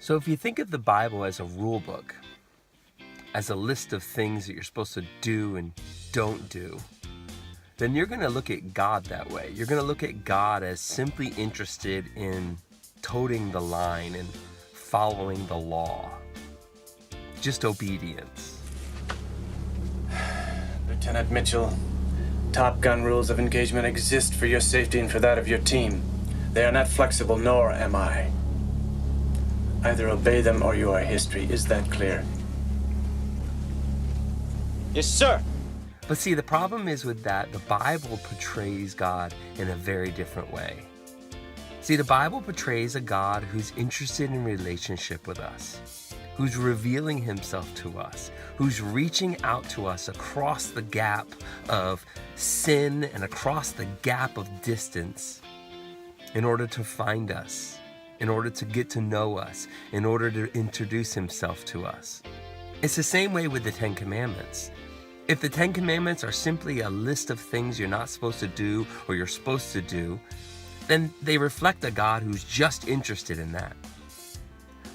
So if you think of the Bible as a rule book, as a list of things that you're supposed to do and don't do, then you're going to look at God that way. You're going to look at God as simply interested in toting the line and following the law. Just obedience. Lieutenant Mitchell, Top Gun rules of engagement exist for your safety and for that of your team. They are not flexible, nor am I. Either obey them or you are history. Is that clear? Yes, sir. But see, the problem is with that, the Bible portrays God in a very different way. See, the Bible portrays a God who's interested in relationship with us, who's revealing himself to us, who's reaching out to us across the gap of sin and across the gap of distance in order to find us, in order to get to know us, in order to introduce himself to us. It's the same way with the Ten Commandments. If the Ten Commandments are simply a list of things you're not supposed to do or you're supposed to do, then they reflect a God who's just interested in that.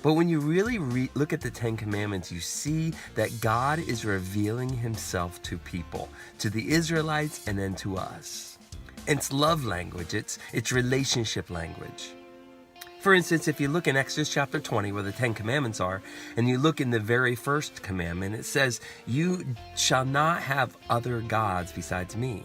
But when you really look at the Ten Commandments, you see that God is revealing himself to people, to the Israelites and then to us. It's love language, it's relationship language. For instance, if you look in Exodus chapter 20, where the Ten Commandments are, and you look in the very first commandment, it says, "You shall not have other gods besides me."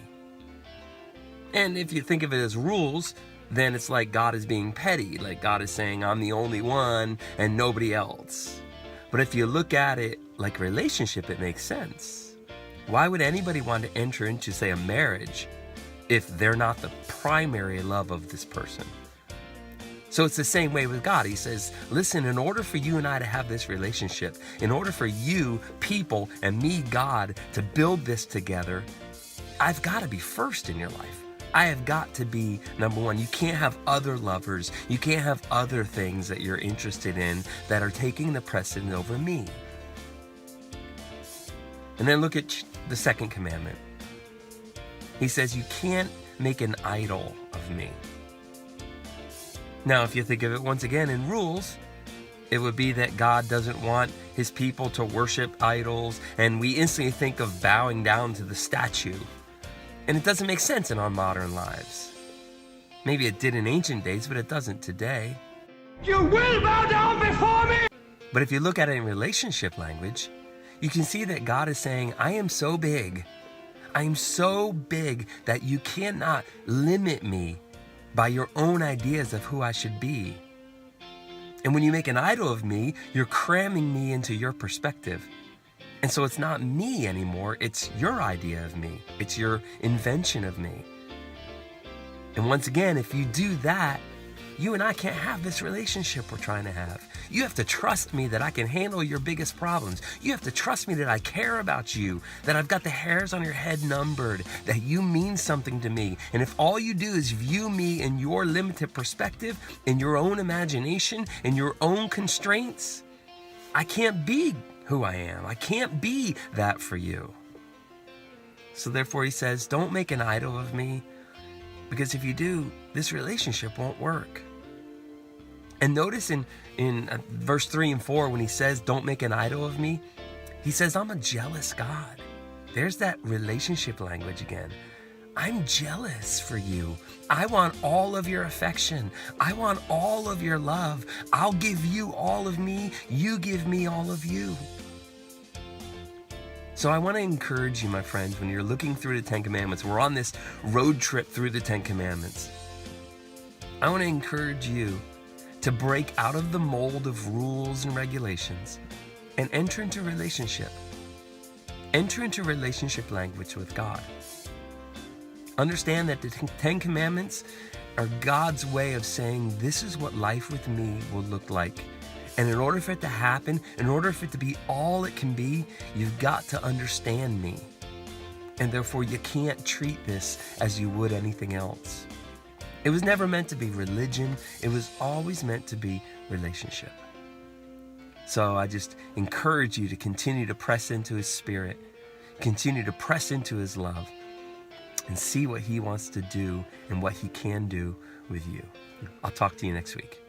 And if you think of it as rules, then it's like God is being petty, like God is saying, I'm the only one and nobody else. But if you look at it like relationship, it makes sense. Why would anybody want to enter into, say, a marriage if they're not the primary love of this person? So it's the same way with God. He says, listen, in order for you and I to have this relationship, in order for you, people, and me, God, to build this together, I've got to be first in your life. I have got to be number one. You can't have other lovers. You can't have other things that you're interested in that are taking the precedent over me. And then look at the second commandment. He says, you can't make an idol of me. Now, if you think of it once again in rules, it would be that God doesn't want his people to worship idols, and we instantly think of bowing down to the statue. And it doesn't make sense in our modern lives. Maybe it did in ancient days, but it doesn't today. You will bow down before me! But if you look at it in relationship language, you can see that God is saying, I am so big. I am so big that you cannot limit me by your own ideas of who I should be. And when you make an idol of me, you're cramming me into your perspective. And so it's not me anymore, it's your idea of me. It's your invention of me. And once again, if you do that, you and I can't have this relationship we're trying to have. You have to trust me that I can handle your biggest problems. You have to trust me that I care about you, that I've got the hairs on your head numbered, that you mean something to me. And if all you do is view me in your limited perspective, in your own imagination, in your own constraints, I can't be who I am. I can't be that for you. So therefore he says, don't make an idol of me, because if you do, this relationship won't work. And notice in verse 3 and 4, when he says, don't make an idol of me, he says, I'm a jealous God. There's that relationship language again. I'm jealous for you. I want all of your affection. I want all of your love. I'll give you all of me. You give me all of you. So I want to encourage you, my friends, when you're looking through the Ten Commandments, we're on this road trip through the Ten Commandments. I want to encourage you to break out of the mold of rules and regulations and enter into relationship. Enter into relationship language with God. Understand that the Ten Commandments are God's way of saying, this is what life with me will look like. And in order for it to happen, in order for it to be all it can be, you've got to understand me. And therefore, you can't treat this as you would anything else. It was never meant to be religion. It was always meant to be relationship. So I just encourage you to continue to press into his spirit, continue to press into his love, and see what he wants to do and what he can do with you. I'll talk to you next week.